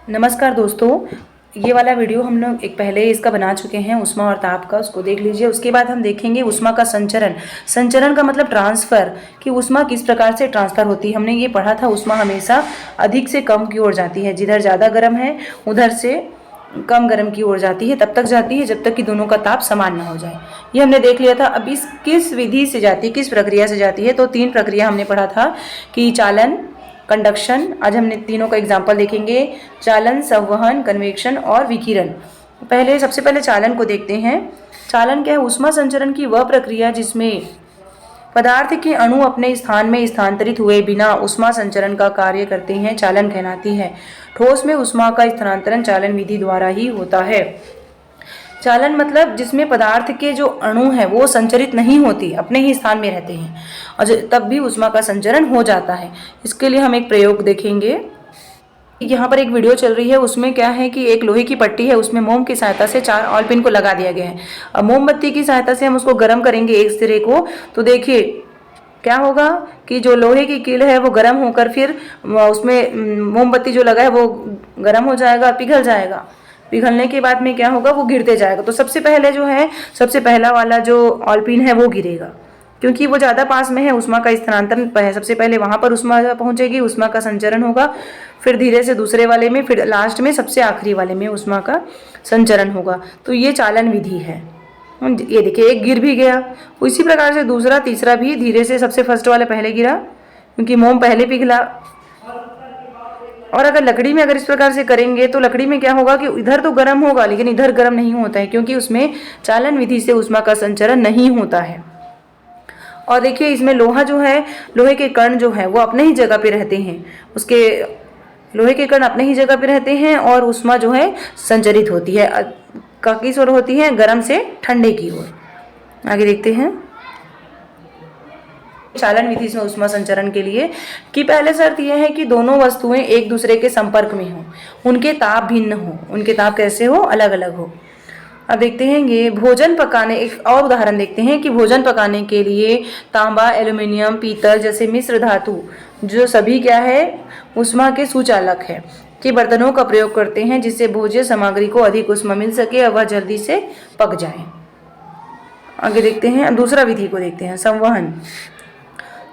नमस्कार दोस्तों, ये वाला वीडियो हम लोग एक पहले इसका बना चुके हैं ऊष्मा और ताप का, उसको देख लीजिए। उसके बाद हम देखेंगे ऊष्मा का संचरण। संचरण का मतलब ट्रांसफर, कि ऊष्मा किस प्रकार से ट्रांसफर होती है। हमने ये पढ़ा था, ऊष्मा हमेशा अधिक से कम की ओर जाती है, जिधर ज़्यादा गर्म है उधर से कम गर्म की ओर जाती है, तब तक जाती है जब तक कि दोनों का ताप समान ना हो जाए। ये हमने देख लिया था। अब इस किस विधि से जाती है, किस प्रक्रिया से जाती है, तो 3 प्रक्रिया हमने पढ़ा था कि चालन, कंडक्शन। आज हमने तीनों का एग्जाम्पल देखेंगे, चालन, संवहन, कन्वेक्शन और विकिरण। सबसे पहले चालन को देखते हैं। चालन क्या है? ऊष्मा संचरण की वह प्रक्रिया जिसमें पदार्थ के अणु अपने स्थान में स्थानांतरित हुए बिना ऊष्मा संचरण का कार्य करते हैं, चालन कहलाती है। ठोस में ऊष्मा का स्थानांतरण चालन विधि द्वारा ही होता है। चालन मतलब जिसमें पदार्थ के जो अणु हैं वो संचरित नहीं होती, अपने ही स्थान में रहते हैं और तब भी ऊष्मा का संचरण हो जाता है। इसके लिए हम एक प्रयोग देखेंगे। यहाँ पर एक वीडियो चल रही है, उसमें क्या है कि एक लोहे की पट्टी है, उसमें मोम की सहायता से 4 ऑयल पिन को लगा दिया गया है। अब मोमबत्ती की सहायता से हम उसको गर्म करेंगे एक सिरे को, तो देखिए क्या होगा कि जो लोहे की कील है वो गर्म होकर फिर उसमें मोमबत्ती जो लगा है वो गर्म हो जाएगा, पिघल जाएगा। पिघलने के बाद में क्या होगा, वो गिरते जाएगा। तो सबसे पहले जो है, सबसे पहला वाला जो ऑयल पिन है वो गिरेगा, क्योंकि वो ज़्यादा पास में है, ऊष्मा का स्थानांतरण है। सबसे पहले वहाँ पर ऊष्मा पहुँचेगी, ऊष्मा का संचरण होगा, फिर धीरे से दूसरे वाले में, फिर लास्ट में सबसे आखिरी वाले में ऊष्मा का संचरण होगा। तो ये चालन विधि है। ये देखिए, एक गिर भी गया। उसी प्रकार से दूसरा, तीसरा भी धीरे से, सबसे फर्स्ट वाला पहले गिरा क्योंकि मोम पहले पिघला। और अगर लकड़ी में इस प्रकार से करेंगे तो लकड़ी में क्या होगा कि इधर तो गर्म होगा लेकिन इधर गर्म नहीं होता है, क्योंकि उसमें चालन विधि से ऊष्मा का संचरण नहीं होता है। और देखिए इसमें लोहा जो है, लोहे के कण जो है वो अपने ही जगह पे रहते हैं, उसके लोहे के कण अपने ही जगह पे रहते हैं और ऊष्मा जो है संचरित होती है, किस ओर होती है, गर्म से ठंडे की ओर। आगे देखते हैं चालन विधि में ऊष्मा संचरण के लिए कि पहले शर्त यह है कि दोनों वस्तुएं एक दूसरे के संपर्क में हो, उनके ताप भिन्न हो। उनके ताप कैसे हो? अलग अलग हो। अब देखते हैं ये भोजन पकाने, एक और उदाहरण देखते हैं कि भोजन पकाने के लिए तांबा, एल्यूमिनियम, पीतल जैसे मिश्र धातु जो सभी क्या है, ऊष्मा के सुचालक है, के बर्तनों का प्रयोग करते हैं, जिससे भोज्य सामग्री को अधिक ऊष्मा मिल सके और वह जल्दी से पक जाए। आगे देखते हैं, दूसरा विधि को देखते हैं, संवहन।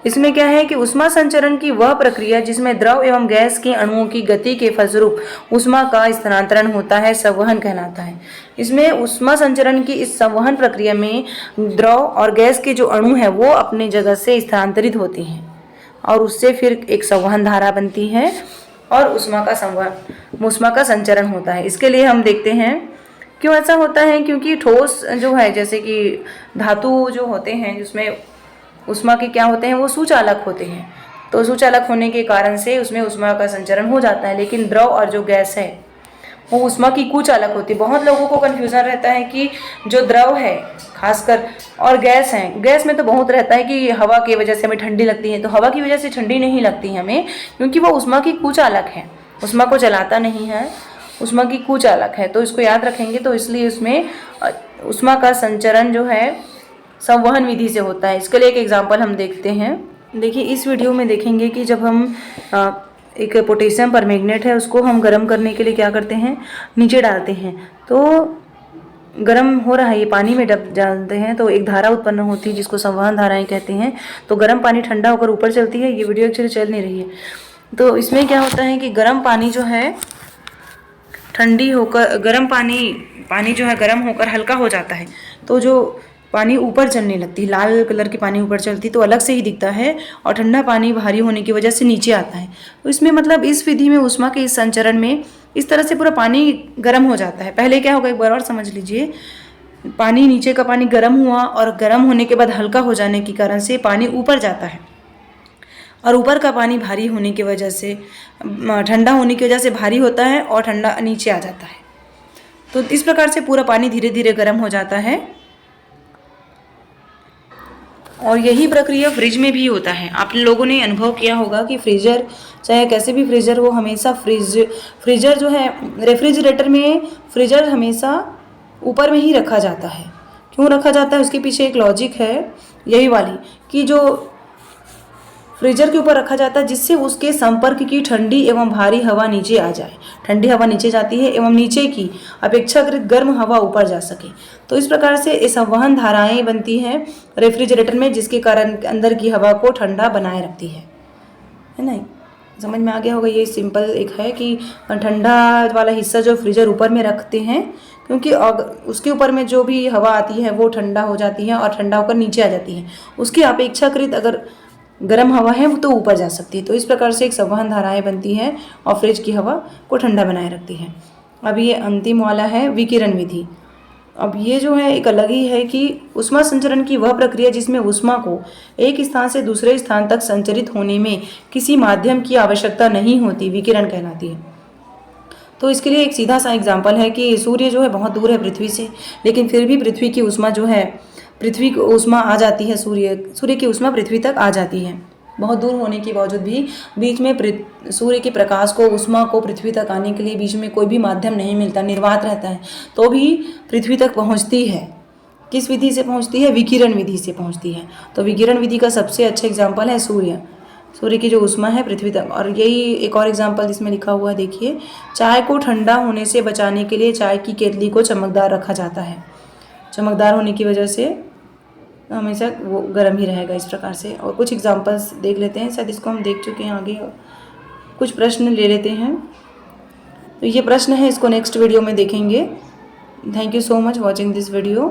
इसमें क्या है कि ऊष्मा संचरण की वह प्रक्रिया जिसमें द्रव एवं गैस के अणुओं की गति के फलस्वरूप ऊष्मा का स्थानांतरण होता है, संवहन कहलाता है। इसमें ऊष्मा संचरण की इस संवहन प्रक्रिया में द्रव और गैस के जो अणु हैं वो अपने जगह से स्थानांतरित होते हैं और उससे फिर एक संवहन धारा बनती है और ऊष्मा का संचरण होता है। इसके लिए हम देखते हैं क्यों ऐसा होता है, क्योंकि ठोस जो है, जैसे कि धातु जो होते हैं जिसमें ऊष्मा के क्या होते हैं, वो सुचालक होते हैं। तो सुचालक होने के कारण से उसमें ऊष्मा का संचरण हो जाता है, लेकिन द्रव और जो गैस है वो ऊष्मा की कुचालक होती है। बहुत लोगों को कन्फ्यूजन रहता है कि जो द्रव है खासकर और गैस है, गैस में तो बहुत रहता है कि हवा की वजह से हमें ठंडी लगती है, तो हवा की वजह से ठंडी नहीं लगती हमें, क्योंकि वो ऊष्मा की कुचालक है, ऊष्मा को चलाता नहीं है, ऊष्मा की कुचालक है। तो इसको याद रखेंगे। तो इसलिए उसमें ऊष्मा का संचरण जो है संवहन विधि से होता है। इसके लिए एक एग्जांपल हम देखते हैं। देखिए इस वीडियो में देखेंगे कि जब हम एक पोटेशियम परमैंगनेट है उसको हम गर्म करने के लिए क्या करते हैं, नीचे डालते हैं, तो गर्म हो रहा है, ये पानी में डालते हैं तो एक धारा उत्पन्न होती है जिसको संवहन धाराएं कहते हैं। तो गर्म पानी ठंडा होकर ऊपर चलती है। ये वीडियो एक्चुअली चल नहीं रही है। तो इसमें क्या होता है कि गर्म पानी जो है ठंडी होकर, गर्म पानी जो है गर्म होकर हल्का हो जाता है, तो जो पानी ऊपर चलने लगती है, लाल कलर की पानी ऊपर चलती तो अलग से ही दिखता है, और ठंडा पानी भारी होने की वजह से नीचे आता है। तो इसमें मतलब इस विधि में ऊष्मा के इस संचरण में इस तरह से पूरा पानी गर्म हो जाता है। पहले क्या होगा, एक बार और समझ लीजिए, पानी, नीचे का पानी गर्म हुआ और गर्म होने के बाद हल्का हो जाने के कारण से पानी ऊपर जाता है, और ऊपर का पानी भारी होने की वजह से, ठंडा होने की वजह से भारी होता है और ठंडा नीचे आ जाता है। तो इस प्रकार से पूरा पानी धीरे धीरे गर्म हो जाता है। और यही प्रक्रिया फ्रिज में भी होता है। आप लोगों ने अनुभव किया होगा कि फ्रीजर, चाहे कैसे भी फ्रीजर हो, हमेशा फ्रीजर जो है, रेफ्रिजरेटर में फ्रीजर हमेशा ऊपर में ही रखा जाता है। क्यों रखा जाता है, उसके पीछे एक लॉजिक है, यही वाली, कि जो फ्रीजर के ऊपर रखा जाता है जिससे उसके संपर्क की ठंडी एवं भारी हवा नीचे आ जाए। ठंडी हवा नीचे जाती है एवं नीचे की अपेक्षाकृत गर्म हवा ऊपर जा सके। तो इस प्रकार से संवहन धाराएं बनती हैं रेफ्रिजरेटर में, जिसके कारण अंदर की हवा को ठंडा बनाए रखती है ना। समझ में आ गया होगा। ये सिंपल एक है कि ठंडा वाला हिस्सा जो फ्रीजर ऊपर में रखते हैं, क्योंकि उसके ऊपर में जो भी हवा आती है वो ठंडा हो जाती है और ठंडा होकर नीचे आ जाती है। उसकी अपेक्षाकृत अगर गर्म हवा है वो तो ऊपर जा सकती है। तो इस प्रकार से एक संवहन धाराएं बनती है और फ्रिज की हवा को ठंडा बनाए रखती है। अब ये अंतिम वाला है विकिरण विधि। अब ये जो है एक अलग ही है कि ऊष्मा संचरण की वह प्रक्रिया जिसमें ऊष्मा को एक स्थान से दूसरे स्थान तक संचरित होने में किसी माध्यम की आवश्यकता नहीं होती, विकिरण कहलाती है। तो इसके लिए एक सीधा सा एग्जाम्पल है कि सूर्य जो है बहुत दूर है पृथ्वी से, लेकिन फिर भी पृथ्वी की ऊष्मा जो है, पृथ्वी की ऊष्मा आ जाती है, सूर्य की ऊष्मा पृथ्वी तक आ जाती है। बहुत दूर होने के बावजूद भी बीच में सूर्य के प्रकाश को, ऊष्मा को पृथ्वी तक आने के लिए बीच में कोई भी माध्यम नहीं मिलता, निर्वात रहता है, तो भी पृथ्वी तक पहुंचती है। किस विधि से पहुंचती है? विकिरण विधि से पहुंचती है। तो विकिरण विधि का सबसे अच्छा एग्जाम्पल है सूर्य की जो ऊष्मा है पृथ्वी तक। और यही एक और एग्जाम्पल जिसमें लिखा हुआ है, देखिए, चाय को ठंडा होने से बचाने के लिए चाय की केतली को चमकदार रखा जाता है। चमकदार होने की वजह से हमेशा वो गर्म ही रहेगा, इस प्रकार से। और कुछ एग्जांपल्स देख लेते हैं, शायद इसको हम देख चुके हैं आगे। कुछ प्रश्न ले लेते हैं। तो ये प्रश्न है, इसको नेक्स्ट वीडियो में देखेंगे। Thank you so much watching this video.